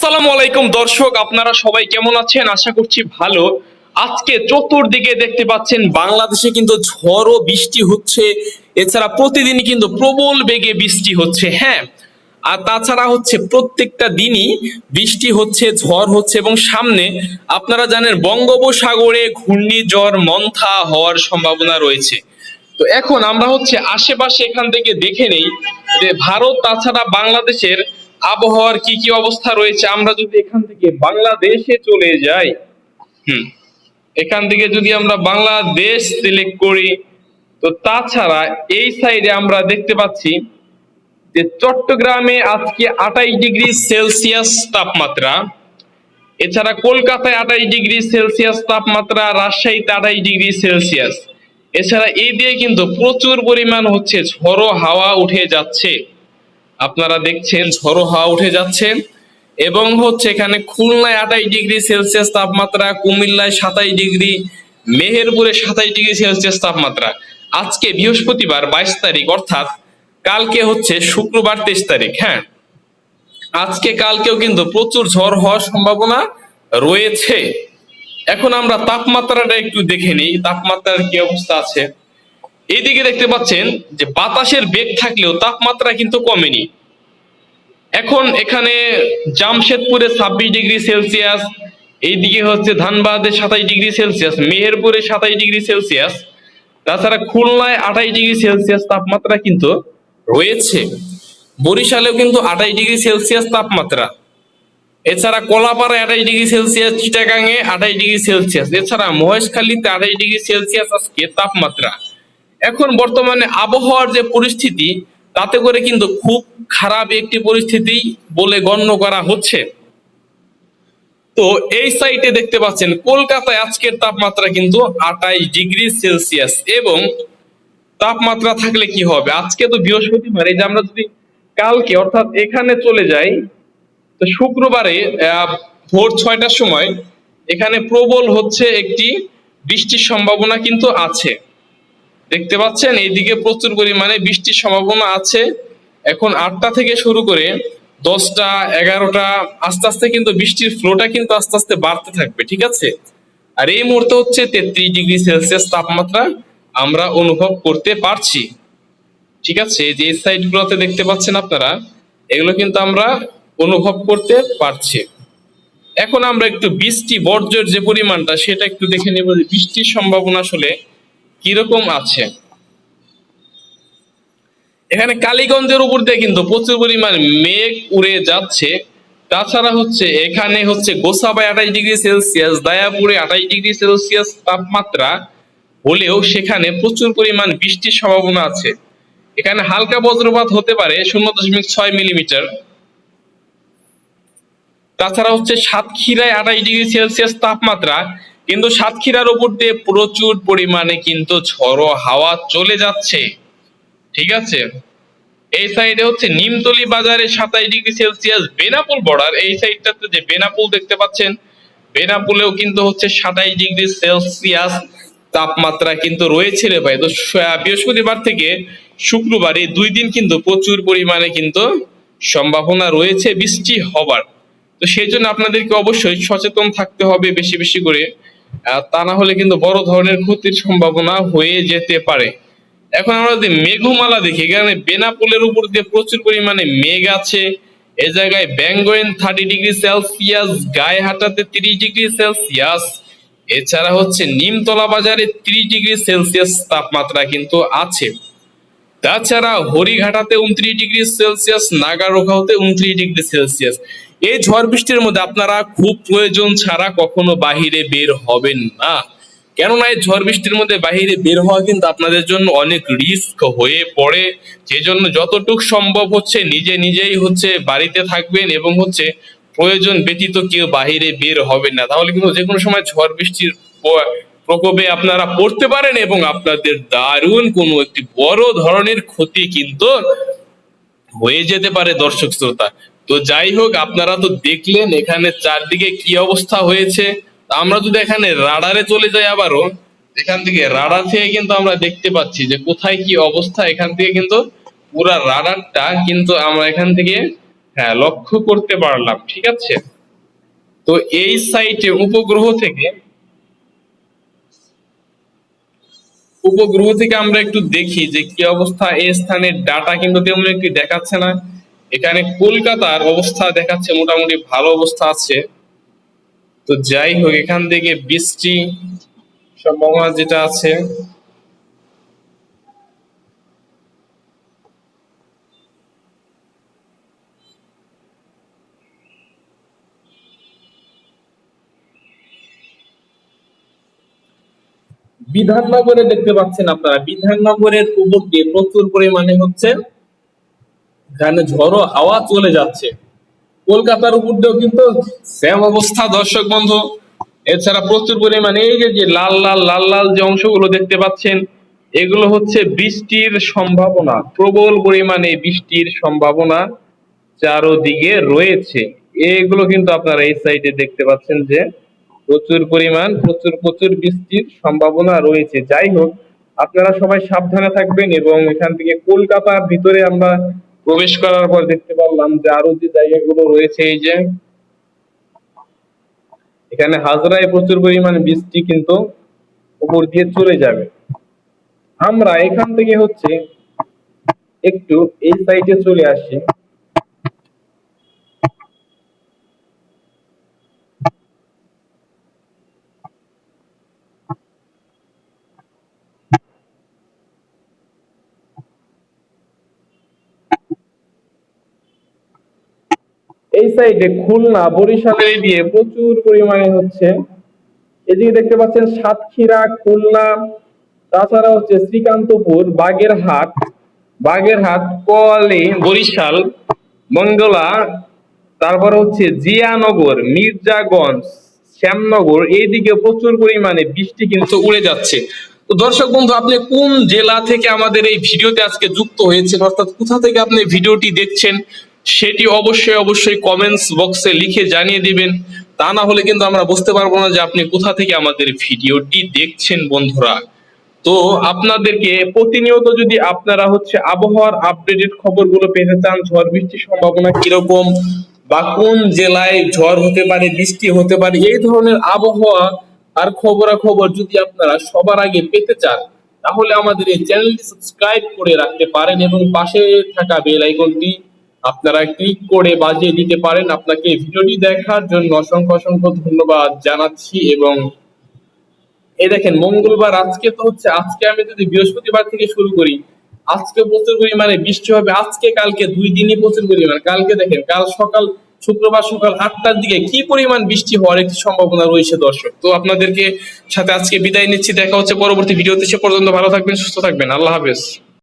আসসালামু আলাইকুম দর্শক, আপনারা সবাই কেমন আছেন? আশা করছি ভালো। আজকে চতুর্দিকে দেখতে পাচ্ছেন বাংলাদেশে কিন্তু ঝড় ও বৃষ্টি হচ্ছে। এছাড়া প্রতিদিনই কিন্তু প্রবল বেগে বৃষ্টি হচ্ছে। হ্যাঁ, আর তাছাড়া হচ্ছে প্রত্যেকটা দিনই বৃষ্টি হচ্ছে, ঝড় হচ্ছে এবং সামনে আপনারা জানেন বঙ্গোপসাগরে ঘূর্ণিঝড় মন্থা হওয়ার সম্ভাবনা রয়েছে। তো এখন আমরা হচ্ছে আশেপাশে এখান থেকে দেখে নেই যে ভারত তাছাড়া বাংলাদেশের আবহাওয়ার কি কি অবস্থা রয়েছে। আমরা যদি এখান থেকে বাংলাদেশে চলে যাই, এখান থেকে যদি আমরা বাংলাদেশ সিলেক্ট করি, তো তাছাড়া এই সাইডে আমরা দেখতে পাচ্ছি যে চট্টগ্রামে আজকে 28 ডিগ্রি সেলসিয়াস তাপমাত্রা। এছাড়া কলকাতায় 28 ডিগ্রি সেলসিয়াস তাপমাত্রা, রাজশাহীতে 28 ডিগ্রি সেলসিয়াস। এছাড়া এই দিয়ে কিন্তু প্রচুর পরিমাণ হচ্ছে ঝড়ো হাওয়া উঠে যাচ্ছে। আপনারা দেখছেন ঝড়ো হাওয়া উঠে যাচ্ছে এবং হচ্ছে এখানে খুলনায় 28 ডিগ্রি সেলসিয়াস তাপমাত্রা, কুমিল্লায় 27 ডিগ্রি, মেহেরপুরে 27 ডিগ্রি সেলসিয়াস তাপমাত্রা। আজকে বৃহস্পতিবার 22 তারিখ, অর্থাৎ কালকে হচ্ছে শুক্রবার 23 তারিখ। হ্যাঁ, আজকে কালকেও কিন্তু প্রচুর ঝড় হওয়ার সম্ভাবনা রয়েছে। এখন আমরা তাপমাত্রাটা একটু দেখে নিই, তাপমাত্রার কি অবস্থা আছে। এইদিকে দেখতে পাচ্ছেন যে বাতাসের বেগ থাকলেও তাপমাত্রা কিন্তু কমেনি। এখন এখানে জামশেদপুরে 26 ডিগ্রি সেলসিয়াস, এইদিকে হচ্ছে ধানবাদে 27 ডিগ্রি সেলসিয়াস, মেহেরপুরে 27 ডিগ্রি সেলসিয়াস, তাছাড়া খুলনায় 28 ডিগ্রি সেলসিয়াস তাপমাত্রা কিন্তু রয়েছে। বরিশালেও কিন্তু 28 ডিগ্রি সেলসিয়াস তাপমাত্রা। এছাড়া কলাপাড়ায় 28 ডিগ্রি সেলসিয়াস, চিটাগাঙে 28 ডিগ্রি সেলসিয়াস, এছাড়া মহেশখালীতে 28 ডিগ্রি সেলসিয়াস আজকে তাপমাত্রা। এখন বর্তমানে আবহাওয়ার যে পরিস্থিতি, তাতে করে কিন্তু খুব খারাপ একটি পরিস্থিতি বলে গণ্য করা হচ্ছে। তো এই সাইটে দেখতে পাচ্ছেন কলকাতায় আজকের তাপমাত্রা কিন্তু 28 ডিগ্রি সেলসিয়াস। এবং তাপমাত্রা থাকলে কি হবে, আজকে তো বৃহস্পতিবার, এই যে আমরা যদি কালকে অর্থাৎ এখানে চলে যাই, তো শুক্রবারে ভোর 6টার সময় এখানে প্রবল হচ্ছে একটি বৃষ্টির সম্ভাবনা কিন্তু আছে। দেখতে পাচ্ছেন এইদিকে প্রচুর পরিমাণে বৃষ্টির সম্ভাবনা আছে। এখন 8টা থেকে শুরু করে 10টা 11টা আস্তে আস্তে কিন্তু বৃষ্টির ফ্লোটা কিন্তু আস্তে আস্তে বাড়তে থাকবে। ঠিক আছে, আর এই মুহূর্তে হচ্ছে 33 ডিগ্রি সেলসিয়াস তাপমাত্রা আমরা অনুভব করতে পারছি। ঠিক আছে, যে সাইড গুলোতে দেখতে পাচ্ছেন আপনারা, এগুলো কিন্তু আমরা অনুভব করতে পারছি। এখন আমরা একটু বৃষ্টি বর্জ্যের যে পরিমাণটা সেটা একটু দেখে নেব যে বৃষ্টির সম্ভাবনা আসলে কিরকম আছে। এখানে কালীগঞ্জের উপর দিয়ে কিন্তু প্রচুর পরিমাণ মেঘ উড়ে যাচ্ছে। তাছাড়া হচ্ছে এখানে হচ্ছে গোসাবায় 28 ডিগ্রি সেলসিয়াস, দায়াপুরে 28 ডিগ্রি সেলসিয়াস তাপমাত্রা হলেও সেখানে প্রচুর পরিমাণ বৃষ্টির সম্ভাবনা আছে। এখানে হালকা বজ্রপাত হতে পারে 0.6 মিলিমিটার। তাছাড়া হচ্ছে সাতক্ষীরায় 28 ডিগ্রি সেলসিয়াস তাপমাত্রা, কিন্তু সাতক্ষীরার উপর দিয়ে প্রচুর পরিমাণে কিন্তু ঝড়ো হাওয়া চলে যাচ্ছে। ঠিক আছে, এই সাইডে হচ্ছে নিমতলি বাজারে 27 ডিগ্রি সেলসিয়াস, বেনাপোল বর্ডার এই সাইডটাতে যে বেনাপোল দেখতে পাচ্ছেন, বেনাপোলেও কিন্তু হচ্ছে 27 ডিগ্রি সেলসিয়াস তাপমাত্রা কিন্তু রয়েছে রে ভাই। তো বৃহস্পতিবার থেকে শুক্রবার এই 2 দিন কিন্তু প্রচুর পরিমাণে কিন্তু সম্ভাবনা রয়েছে বৃষ্টি হবার। তো সেই জন্য আপনাদেরকে অবশ্যই সচেতন থাকতে হবে বেশি বেশি করে, তা না হলে কিন্তু বড় ধরনের ক্ষতির সম্ভাবনা হয়ে যেতে পারে। এখন আমরা যদি মেঘমালা দেখি, এখানে বেনাপোলের উপর দিয়ে প্রচুর পরিমাণে মেঘ আছে। এই জায়গায় ব্যাঙ্গোয়েন 30 ডিগ্রি সেলসিয়াস, গায়েহাটাতে 30 ডিগ্রি সেলসিয়াস, এছাড়া হচ্ছে নিমতলা বাজারে 30 ডিগ্রি সেলসিয়াস তাপমাত্রা কিন্তু আছে। তাছাড়া হরিঘাটাতে 29 ডিগ্রি সেলসিয়াস, নাগারোখাওতে 29 ডিগ্রি সেলসিয়াস। এই ঝড় বৃষ্টির মধ্যে আপনারা খুব প্রয়োজন ছাড়া কখনো বাহিরে বের হবেন না, কেননা এই ঝড় বৃষ্টির মধ্যে বাহিরে বের হওয়া কিন্তু আপনাদের জন্য অনেক রিস্ক হয়ে পড়ে। সেজন্য যতটুকু সম্ভব হচ্ছে নিজে নিজেই হচ্ছে বাড়িতে থাকবেন এবং হচ্ছে প্রয়োজন ব্যতীত কেউ বাহিরে বের হবেন না, তাহলে কিন্তু যে কোনো সময় ঝড় বৃষ্টির প্রকোপে আপনারা পড়তে পারেন এবং আপনাদের দারুণ কোনো একটি বড় ধরনের ক্ষতি কিন্তু হয়ে যেতে পারে দর্শক শ্রোতা। তো যাই হোক, আপনারা তো দেখলেন এখানে চারদিকে কি অবস্থা হয়েছে। আমরা যদি এখানে রাডারে চলে যাই আবারও, এখান থেকে রাডার থেকে কিন্তু আমরা দেখতে পাচ্ছি যে কোথায় কি অবস্থা। এখান থেকে কিন্তু পুরা রাডারটা কিন্তু আমরা এখান থেকে লক্ষ্য করতে পারলাম। ঠিক আছে, তো এই সাইটে উপগ্রহ থেকে আমরা একটু দেখি যে কি অবস্থা। এই স্থানের ডাটা কিন্তু তেমন একটি দেখাচ্ছে না। এখানে কলকাতার অবস্থা দেখাচ্ছে মোটামুটি ভালো অবস্থা আছে। তো যাই হোক, এখান থেকে বৃষ্টি সম্ভাবনা যেটা আছে, বিধাননগরে দেখতে পাচ্ছেন আপনারা, বিধাননগরের উপর দিয়ে প্রচুর পরিমাণে হচ্ছে এখানে ঝড়ো হাওয়া চলে যাচ্ছে। কলকাতার উপর দিয়েও কিন্তু সেম অবস্থা দর্শক বন্ধু। এছাড়া প্রচুর পরিমাণে এই যে যে লাল লাল লাল লাল যে অংশগুলো দেখতে পাচ্ছেন, এগুলো হচ্ছে বৃষ্টির সম্ভাবনা, প্রবল পরিমাণে বৃষ্টির সম্ভাবনা চারোদিকে রয়েছে। এগুলো কিন্তু আপনারা এই সাইডে দেখতে পাচ্ছেন যে প্রচুর পরিমাণ প্রচুর প্রচুর বৃষ্টির সম্ভাবনা রয়েছে। যাই হোক, আপনারা সবাই সাবধানে থাকবেন। এবং এখান থেকে কলকাতার ভিতরে আমরা প্রবেশ করার পর দেখতে পারলাম যে আরো যে জায়গাগুলো রয়েছে, এই যে এখানে হাজরায় প্রচুর পরিমাণে বৃষ্টি কিন্তু উপর দিয়ে চলে যাবে। আমরা এখান থেকে হচ্ছে একটু এই সাইডে চলে আসি। এই সাইডে খুলনা বরিশালের দিয়ে প্রচুর পরিমাণে হচ্ছে, এদিকে দেখতে পাচ্ছেন সাতক্ষীরা, খুলনা, তাছাড়া হচ্ছে শ্রীকান্তপুর, বাগেরহাট, কোয়ালী, বরিশাল, মঙ্গলা, তারপর হচ্ছে জিয়ানগর, মির্জাগঞ্জ, শ্যামনগর, এইদিকে প্রচুর পরিমাণে বৃষ্টি কিন্তু উড়ে যাচ্ছে। তো দর্শক বন্ধু, আপনি কোন জেলা থেকে আমাদের এই ভিডিওতে আজকে যুক্ত হয়েছেন, অর্থাৎ কোথা থেকে আপনি ভিডিওটি দেখছেন, সেটি অবশ্যই অবশ্যই কমেন্টস বক্সে লিখে জানিয়ে দিবেন। তা না হলে কিন্তু আমরা বুঝতে পারবো না যে আপনি কোথা থেকে আমাদের ভিডিওটি দেখছেন বন্ধুরা। তো আপনাদেরকে প্রতিনিয়ত যদি আপনারা হচ্ছে আবহাওয়ার আপডেটেড খবরগুলো পেতে চান, ঝড় বৃষ্টির সম্ভাবনা কিরকম বা কোন জেলায় ঝড় হতে পারে, বৃষ্টি হতে পারে, এই ধরনের আবহাওয়া আর খবরাখবর যদি আপনারা সবার আগে পেতে চান, তাহলে আমাদের এই চ্যানেলটি সাবস্ক্রাইব করে রাখতে পারেন এবং পাশে থাকা বেল আইকনটি আপনারা ক্লিক করে বাজিয়ে দিতে পারেন। আপনাকে ভিডিওটি দেখার জন্য অসংখ্য অসংখ্য ধন্যবাদ জানাচ্ছি। এবং এই দেখেন, মঙ্গলবার আজকে তো হচ্ছে, আজকে আমি যদি বৃহস্পতিবার থেকে শুরু করি, আজকে প্রচুর পরিমাণে বৃষ্টি হবে, আজকে কালকে 2 দিনই প্রচুর পরিমাণ। কালকে দেখেন, কাল সকাল শুক্রবার সকাল 8টার দিকে কি পরিমাণ বৃষ্টি হওয়ার একটি সম্ভাবনা রয়েছে দর্শক। তো আপনাদেরকে সাথে আজকে বিদায় নিচ্ছি, দেখা হচ্ছে পরবর্তী ভিডিওতে। সে পর্যন্ত ভালো থাকবেন, সুস্থ থাকবেন, আল্লাহ হাফেজ।